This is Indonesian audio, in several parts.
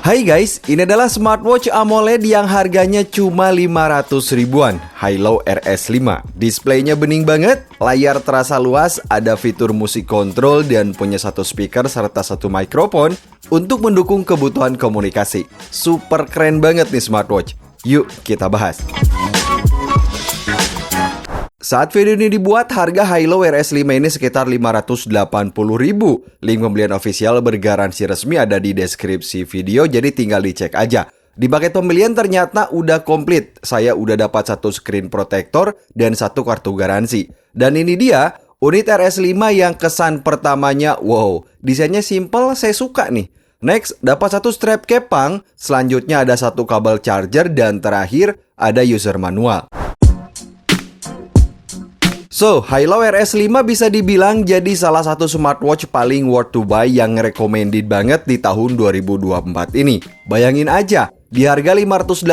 Hai guys, ini adalah smartwatch AMOLED yang harganya cuma 500 ribuan, Hilo RS5. Displaynya bening banget, layar terasa luas, ada fitur musik kontrol dan punya satu speaker serta satu mikrofon untuk mendukung kebutuhan komunikasi. Super keren banget nih smartwatch. Yuk kita bahas. Saat video ini dibuat, harga Hilo RS5 ini sekitar 580 ribu. Link pembelian official bergaransi resmi ada di deskripsi video, jadi tinggal dicek aja. Di paket pembelian ternyata udah komplit. Saya udah dapat satu screen protector dan satu kartu garansi. Dan ini dia, unit RS5 yang kesan pertamanya, wow, desainnya simple, saya suka nih. Next, dapat satu strap kepang, selanjutnya ada satu kabel charger, dan terakhir ada user manual. So, Hilo RS5 bisa dibilang jadi salah satu smartwatch paling worth to buy yang recommended banget di tahun 2024 ini. Bayangin aja, di harga 580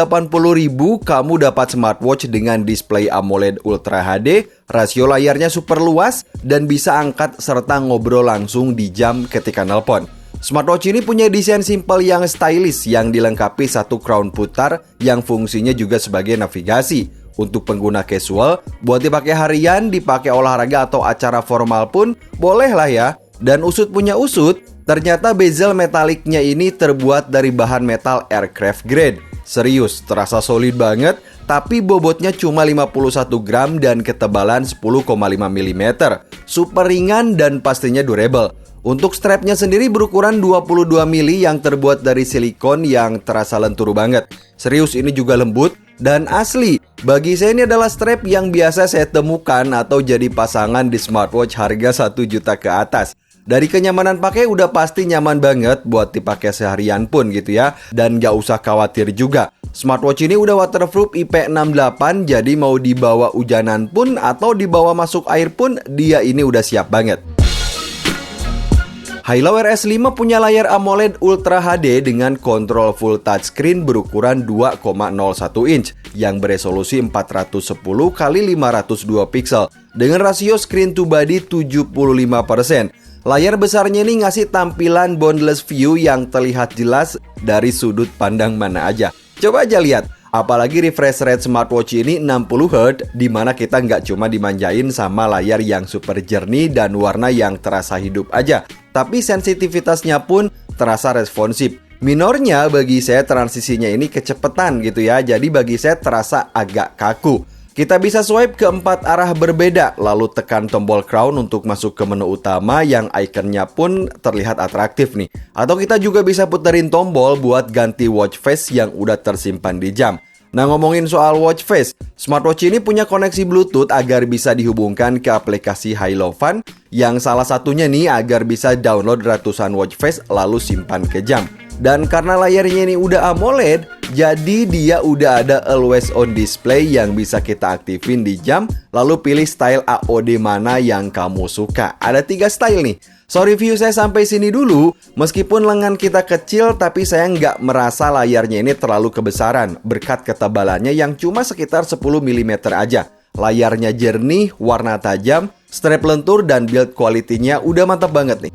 ribu kamu dapat smartwatch dengan display AMOLED Ultra HD, rasio layarnya super luas, dan bisa angkat serta ngobrol langsung di jam ketika nelpon. Smartwatch ini punya desain simple yang stylish yang dilengkapi satu crown putar yang fungsinya juga sebagai navigasi. Untuk pengguna casual, buat dipakai harian, dipakai olahraga atau acara formal pun boleh lah ya. Dan usut punya usut, ternyata bezel metaliknya ini terbuat dari bahan metal aircraft grade. Serius, terasa solid banget, tapi bobotnya cuma 51 gram dan ketebalan 10,5 mm. Super ringan dan pastinya durable. Untuk strapnya sendiri berukuran 22 mili yang terbuat dari silikon yang terasa lentur banget. Serius, ini juga lembut dan asli. Bagi saya ini adalah strap yang biasa saya temukan atau jadi pasangan di smartwatch harga 1 juta ke atas. Dari kenyamanan pakai udah pasti nyaman banget buat dipakai seharian pun gitu ya. Dan gak usah khawatir juga. Smartwatch ini udah waterproof IP68, jadi mau dibawa hujanan pun atau dibawa masuk air pun dia ini udah siap banget. Hilo RS5 punya layar AMOLED Ultra HD dengan kontrol full touchscreen berukuran 2,01 inch yang beresolusi 410 x 502 pixel dengan rasio screen to body 75%. Layar besarnya ini ngasih tampilan boundless view yang terlihat jelas dari sudut pandang mana aja. Coba aja lihat. Apalagi refresh rate smartwatch ini 60Hz, dimana kita nggak cuma dimanjain sama layar yang super jernih dan warna yang terasa hidup aja, tapi sensitivitasnya pun terasa responsif. Minornya bagi saya transisinya ini kecepatan gitu ya, jadi bagi saya terasa agak kaku. Kita bisa swipe ke 4 arah berbeda, lalu tekan tombol crown untuk masuk ke menu utama yang ikonnya pun terlihat atraktif nih. Atau kita juga bisa puterin tombol buat ganti watch face yang udah tersimpan di jam. Nah, ngomongin soal watch face, smartwatch ini punya koneksi Bluetooth agar bisa dihubungkan ke aplikasi Hilo Fun, yang salah satunya nih agar bisa download ratusan watch face lalu simpan ke jam. Dan karena layarnya ini udah AMOLED, jadi dia udah ada always on display yang bisa kita aktifin di jam, lalu pilih style AOD mana yang kamu suka. Ada 3 style nih. So, review saya sampai sini dulu. Meskipun lengan kita kecil, tapi saya nggak merasa layarnya ini terlalu kebesaran berkat ketebalannya yang cuma sekitar 10 mm aja. Layarnya jernih, warna tajam, strap lentur, dan build quality-nya udah mantap banget nih.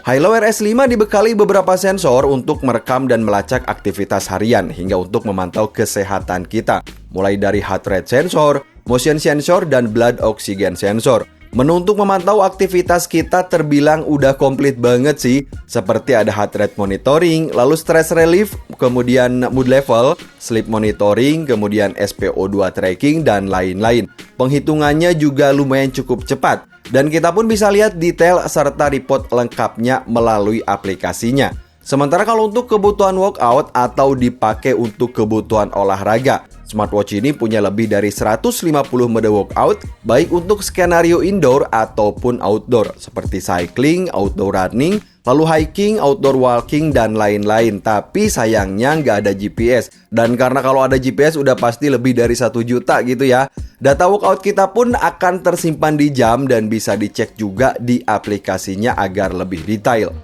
Hilo RS5 dibekali beberapa sensor untuk merekam dan melacak aktivitas harian hingga untuk memantau kesehatan kita. Mulai dari heart rate sensor, motion sensor, dan blood oxygen sensor. Menu untuk memantau aktivitas kita terbilang udah komplit banget sih. Seperti ada heart rate monitoring, lalu stress relief, kemudian mood level, sleep monitoring, kemudian SpO2 tracking, dan lain-lain. Penghitungannya juga lumayan cukup cepat. Dan kita pun bisa lihat detail serta report lengkapnya melalui aplikasinya. Sementara kalau untuk kebutuhan workout atau dipakai untuk kebutuhan olahraga, smartwatch ini punya lebih dari 150 mode workout, baik untuk skenario indoor ataupun outdoor, seperti cycling, outdoor running, lalu hiking, outdoor walking, dan lain-lain. Tapi sayangnya nggak ada GPS. Dan karena kalau ada GPS udah pasti lebih dari 1 juta gitu ya. Data workout kita pun akan tersimpan di jam dan bisa dicek juga di aplikasinya agar lebih detail.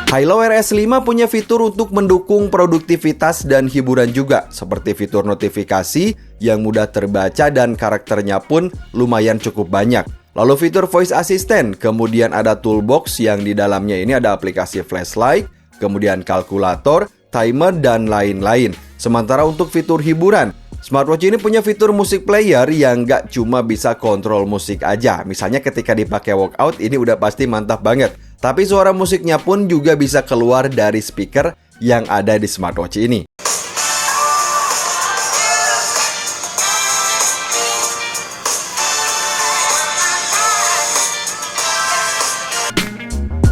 Hilo RS5 punya fitur untuk mendukung produktivitas dan hiburan juga, seperti fitur notifikasi yang mudah terbaca dan karakternya pun lumayan cukup banyak. Lalu fitur voice assistant, kemudian ada toolbox yang di dalamnya ini ada aplikasi flashlight, kemudian kalkulator, timer, dan lain-lain. Sementara untuk fitur hiburan, smartwatch ini punya fitur musik player yang nggak cuma bisa kontrol musik aja. Misalnya ketika dipakai workout, ini udah pasti mantap banget. Tapi suara musiknya pun juga bisa keluar dari speaker yang ada di smartwatch ini.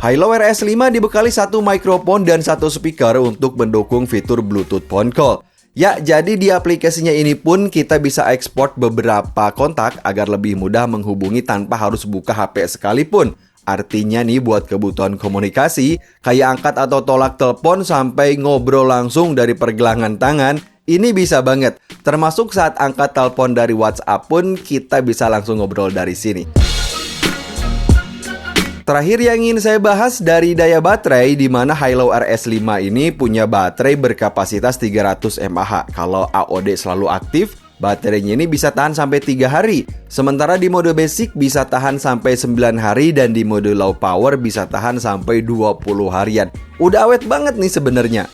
Hilo RS5 dibekali satu mikrofon dan satu speaker untuk mendukung fitur Bluetooth phone call. Ya, jadi di aplikasinya ini pun kita bisa ekspor beberapa kontak agar lebih mudah menghubungi tanpa harus buka HP sekalipun. Artinya nih buat kebutuhan komunikasi, kayak angkat atau tolak telepon sampai ngobrol langsung dari pergelangan tangan, ini bisa banget. Termasuk saat angkat telepon dari WhatsApp pun kita bisa langsung ngobrol dari sini. Terakhir yang ingin saya bahas dari daya baterai, di mana Hilo RS5 ini punya baterai berkapasitas 300 mAh. Kalau AOD selalu aktif, baterainya ini bisa tahan sampai 3 hari. Sementara di mode basic bisa tahan sampai 9 hari dan di mode low power bisa tahan sampai 20 harian. Udah awet banget nih sebenarnya.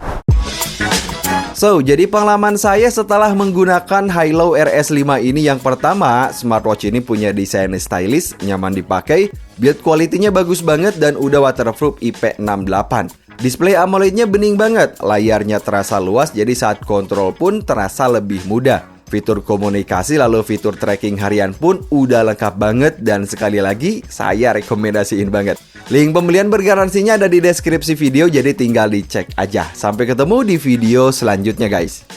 So, jadi pengalaman saya setelah menggunakan Hilo RS5 ini, yang pertama, smartwatch ini punya desain stylish, nyaman dipakai, build quality-nya bagus banget dan udah waterproof IP68. Display AMOLED-nya bening banget, layarnya terasa luas jadi saat kontrol pun terasa lebih mudah. Fitur komunikasi lalu fitur tracking harian pun udah lengkap banget dan sekali lagi saya rekomendasiin banget. Link pembelian bergaransinya ada di deskripsi video, jadi tinggal dicek aja. Sampai ketemu di video selanjutnya guys.